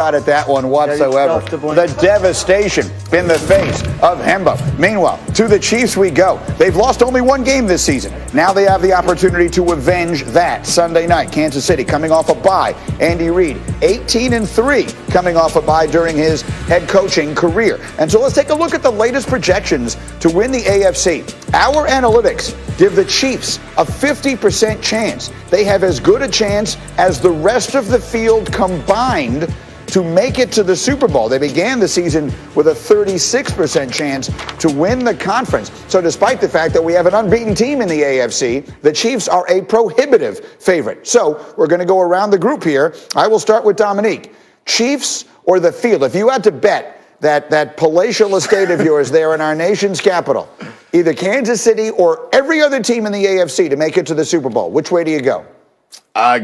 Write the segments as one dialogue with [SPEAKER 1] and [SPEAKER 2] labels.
[SPEAKER 1] Shot at that one whatsoever. The devastation in the face of Hembo. Meanwhile, to the Chiefs we go. They've lost only one game this season. Now they have the opportunity to avenge that. Sunday night, Kansas City coming off a bye. Andy Reid, 18-3, coming off a bye during his head coaching career. And so let's take a look at the latest projections to win the AFC. Our analytics give the Chiefs a 50% chance. They have as good a chance as the rest of the field combined to make it to the Super Bowl. They began the season with a 36% chance to win the conference. So despite the fact that we have an unbeaten team in the AFC, the Chiefs are a prohibitive favorite. So we're going to go around the group here. I will start with Dominique. Chiefs or the field? If you had to bet that palatial estate of yours there in our nation's capital, either Kansas City or every other team in the AFC to make it to the Super Bowl, which way do you go?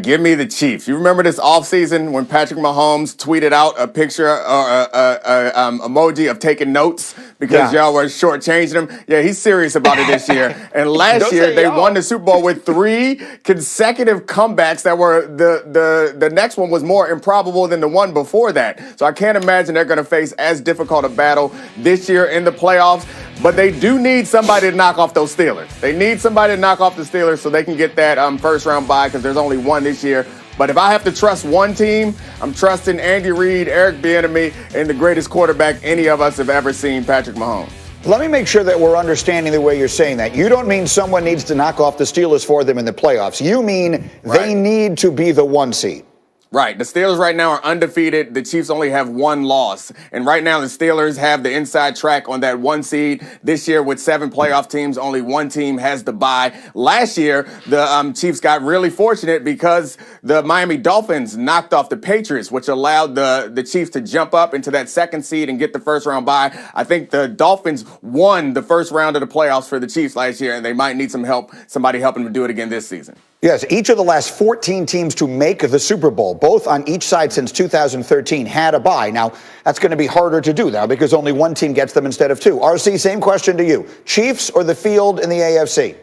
[SPEAKER 2] Give me the Chiefs. You remember this offseason when Patrick Mahomes tweeted out a picture or emoji of taking notes because y'all were shortchanging him? Yeah, he's serious about it this year. And last year they won the Super Bowl with 3 consecutive comebacks that were the next one was more improbable than the one before that. So I can't imagine they're going to face as difficult a battle this year in the playoffs. But they do need somebody to knock off those Steelers. They need somebody to knock off the Steelers so they can get that first-round bye because there's only one this year. But if I have to trust one team, I'm trusting Andy Reid, Eric Bieniemy, and the greatest quarterback any of us have ever seen, Patrick Mahomes.
[SPEAKER 1] Let me make sure that we're understanding the way you're saying that. You don't mean someone needs to knock off the Steelers for them in the playoffs. You mean they need to be the 1 seed.
[SPEAKER 2] Right. The Steelers right now are undefeated. The Chiefs only have 1 loss. And right now the Steelers have the inside track on that 1 seed. This year with 7 playoff teams, only 1 team has the bye. Last year, the Chiefs got really fortunate because the Miami Dolphins knocked off the Patriots, which allowed the Chiefs to jump up into that 2nd seed and get the first round bye. I think the Dolphins won the first round of the playoffs for the Chiefs last year, and they might need some help, somebody helping them do it again this season.
[SPEAKER 1] Yes, each of the last 14 teams to make the Super Bowl, both on each side since 2013, had a bye. Now, that's going to be harder to do now because only 1 team gets them instead of 2. RC, same question to you. Chiefs or the field in the AFC?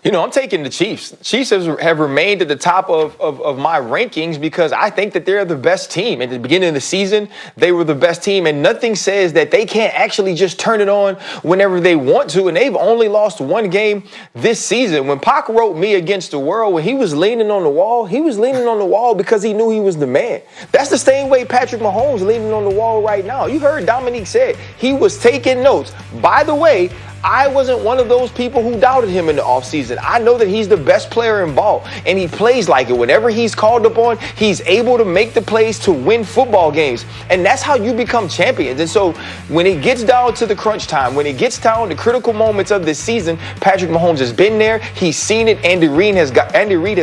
[SPEAKER 3] You know, I'm taking the Chiefs. Chiefs have remained at the top of my rankings because I think that they're the best team. At the beginning of the season, they were the best team, and nothing says that they can't actually just turn it on whenever they want to, and they've only lost 1 game this season. When Pac wrote Me Against the World, when he was leaning on the wall, he was leaning on the wall because he knew he was the man. That's the same way Patrick Mahomes leaning on the wall right now. You heard Dominique say he was taking notes. By the way, I wasn't one of those people who doubted him in the offseason. I know that he's the best player in ball, and he plays like it. Whenever he's called upon, he's able to make the plays to win football games, and that's how you become champions. And so when it gets down to the crunch time, when it gets down to critical moments of this season, Patrick Mahomes has been there. He's seen it. Andy Reid has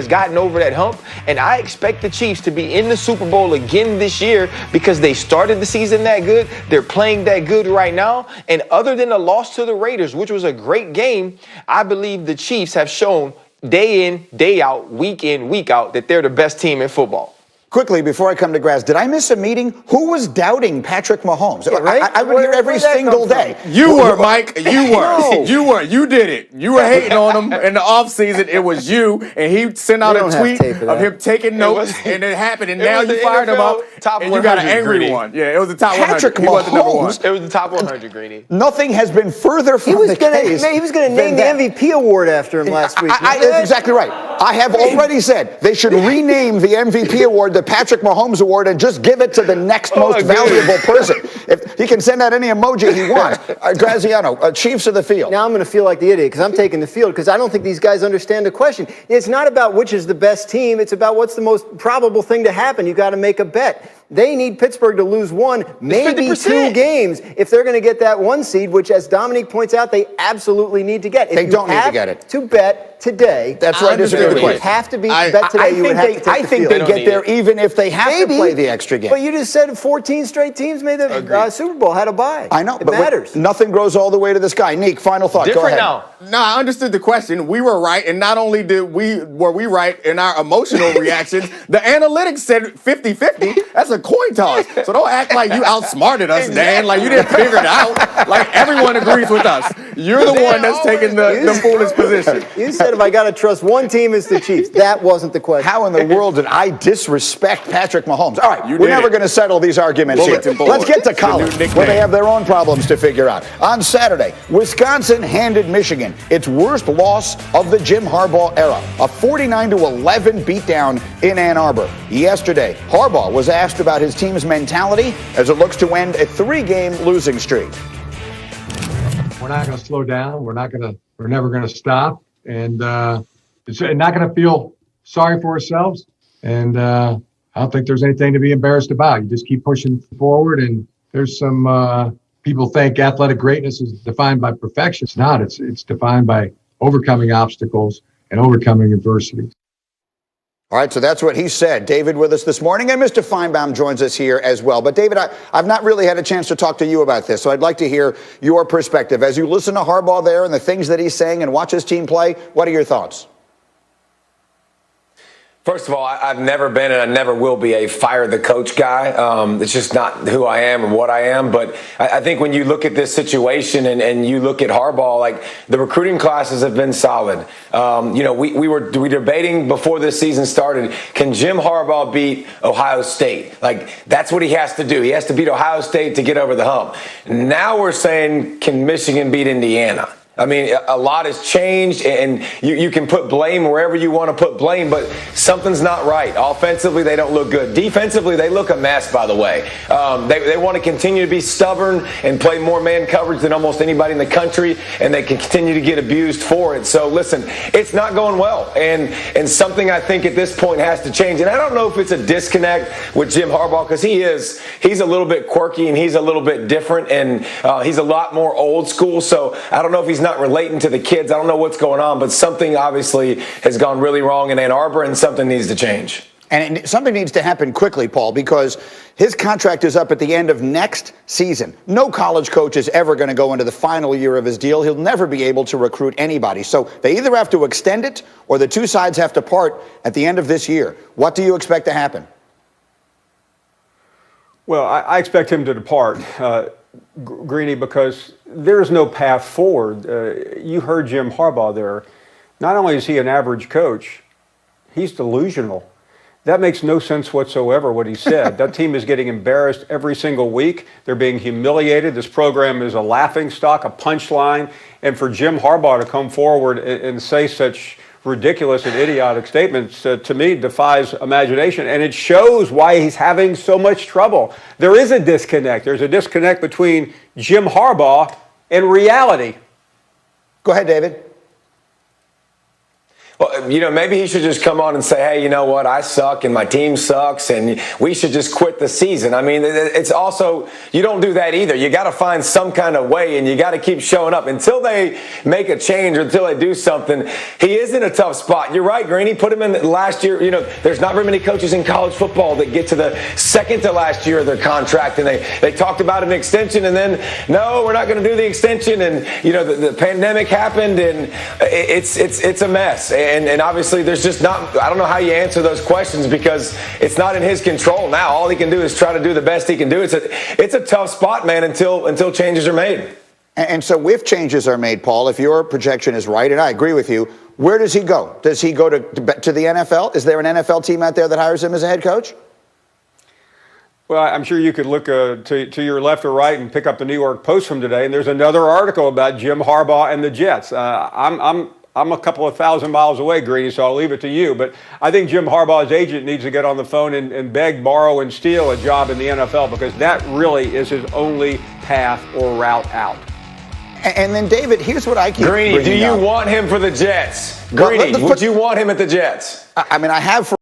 [SPEAKER 3] gotten over that hump, and I expect the Chiefs to be in the Super Bowl again this year because they started the season that good. They're playing that good right now, and other than a loss to the Raiders, which was a great game, I believe the Chiefs have shown day in, day out, week in, week out that they're the best team in football.
[SPEAKER 1] Quickly, before I come to Graz, did I miss a meeting? Who was doubting Patrick Mahomes?
[SPEAKER 4] Yeah, right?
[SPEAKER 1] I would hear every single day.
[SPEAKER 2] You were, Mike. You were. No. You were. You did it. You were hating on him in the offseason. It was you, and he sent out a tweet of him taking notes, and it happened, and now you fired him up, and you got an angry one. Yeah, it was the top 100.
[SPEAKER 1] Patrick
[SPEAKER 2] He wasn't number 1.
[SPEAKER 1] Mahomes.
[SPEAKER 3] It was the top 100, Greeny.
[SPEAKER 1] Nothing has been further from the case.
[SPEAKER 4] He was going to name the MVP award after him last week.
[SPEAKER 1] That's exactly right. I have already said they should rename the MVP award the Patrick Mahomes Award and just give it to the next most valuable person. If he can send out any emoji he wants. Graziano, Chiefs of the field.
[SPEAKER 4] Now I'm going to feel like the idiot because I'm taking the field because I don't think these guys understand the question. It's not about which is the best team. It's about what's the most probable thing to happen. You got to make a bet. They need Pittsburgh to lose 1, maybe 2 games if they're going to get that 1 seed, which, as Dominique points out, they absolutely need to get. If
[SPEAKER 1] they don't need to get it.
[SPEAKER 4] To bet today.
[SPEAKER 1] That's where I disagree with you.
[SPEAKER 4] Have to bet today.
[SPEAKER 1] I think they get there even if they have to play the extra game.
[SPEAKER 4] But you just said 14 straight teams made the Super Bowl, had a bye.
[SPEAKER 1] I know,
[SPEAKER 4] it matters.
[SPEAKER 1] Nothing grows all the way to the sky. Neek, final thought. Go ahead.
[SPEAKER 3] Now.
[SPEAKER 2] No, I understood the question. We were right, and not only were we right in our emotional reactions, the analytics said 50-50. That's a coin toss. So don't act like you outsmarted us, Dan. Like you didn't figure it out. Like everyone agrees with us. You're the one that's taking the foolish position.
[SPEAKER 4] You said if I got to trust one team, it's the Chiefs. That wasn't the question.
[SPEAKER 1] How in the world did I disrespect Patrick Mahomes? All right, we're never going to settle these arguments here. Let's get to college, where they have their own problems to figure out. On Saturday, Wisconsin handed Michigan its worst loss of the Jim Harbaugh era, a 49-11 beatdown in Ann Arbor. Yesterday, Harbaugh was asked about his team's mentality as it looks to end a 3-game losing streak.
[SPEAKER 5] We're not going to slow down. We're never going to stop, and it's not going to feel sorry for ourselves. And I don't think there's anything to be embarrassed about. You just keep pushing forward. And there's some people think athletic greatness is defined by perfection. It's not. It's defined by overcoming obstacles and overcoming adversity.
[SPEAKER 1] All right, so that's what he said. David with us this morning, and Mr. Feinbaum joins us here as well. But David, I've not really had a chance to talk to you about this, so I'd like to hear your perspective. As you listen to Harbaugh there and the things that he's saying and watch his team play, what are your thoughts?
[SPEAKER 6] First of all, I've never been and I never will be a fire the coach guy. It's just not who I am and what I am. But I think when you look at this situation and you look at Harbaugh, like the recruiting classes have been solid. We were debating before this season started, can Jim Harbaugh beat Ohio State? Like, that's what he has to do. He has to beat Ohio State to get over the hump. Now we're saying, can Michigan beat Indiana? I mean, a lot has changed, and you can put blame wherever you want to put blame, but something's not right. Offensively, they don't look good. Defensively, they look a mess, by the way. They want to continue to be stubborn and play more man coverage than almost anybody in the country, and they can continue to get abused for it. So, listen, it's not going well, and something I think at this point has to change. And I don't know if it's a disconnect with Jim Harbaugh, because he's a little bit quirky, and he's a little bit different, and he's a lot more old school. So I don't know if he's not relating to the kids. I don't know what's going on, but something obviously has gone really wrong in Ann Arbor, and something needs to change.
[SPEAKER 1] And something needs to happen quickly, Paul, because his contract is up at the end of next season. No college coach is ever going to go into the final year of his deal. He'll never be able to recruit anybody. So they either have to extend it or the two sides have to part at the end of this year. What do you expect to happen?
[SPEAKER 7] Well, I expect him to depart, Greeny, because there's no path forward. You heard Jim Harbaugh there. Not only is he an average coach, he's delusional. That makes no sense whatsoever, what he said. That team is getting embarrassed every single week. They're being humiliated. This program is a laughingstock, a punchline. And for Jim Harbaugh to come forward and say such ridiculous and idiotic statements, to me, defies imagination. And it shows why he's having so much trouble. There is a disconnect. There's a disconnect between Jim Harbaugh and reality.
[SPEAKER 1] Go ahead, David.
[SPEAKER 6] Well, maybe he should just come on and say, hey, you know what, I suck and my team sucks and we should just quit the season. I mean, it's also, you don't do that either. You got to find some kind of way, and you got to keep showing up until they make a change or until they do something. He is in a tough spot. You're right, Greeny. Put him in last year. There's not very many coaches in college football that get to the second to last year of their contract, and they talked about an extension, and then, no, we're not going to do the extension, and, the pandemic happened, and it's a mess. And obviously there's just not, I don't know how you answer those questions, because it's not in his control now. All he can do is try to do the best he can do. It's a tough spot, man, until changes are made.
[SPEAKER 1] And so if changes are made, Paul, if your projection is right, and I agree with you, where does he go? Does he go to the NFL? Is there an NFL team out there that hires him as a head coach?
[SPEAKER 7] Well, I'm sure you could look to your left or right and pick up the New York Post from today, and there's another article about Jim Harbaugh and the Jets. I'm a couple of thousand miles away, Greeny, so I'll leave it to you. But I think Jim Harbaugh's agent needs to get on the phone and beg, borrow, and steal a job in the NFL, because that really is his only path or route out.
[SPEAKER 1] And then, David, here's what I keep
[SPEAKER 6] Greeny, do you want him for the Jets? Greeny, would you want him at the Jets?
[SPEAKER 1] I mean, I have for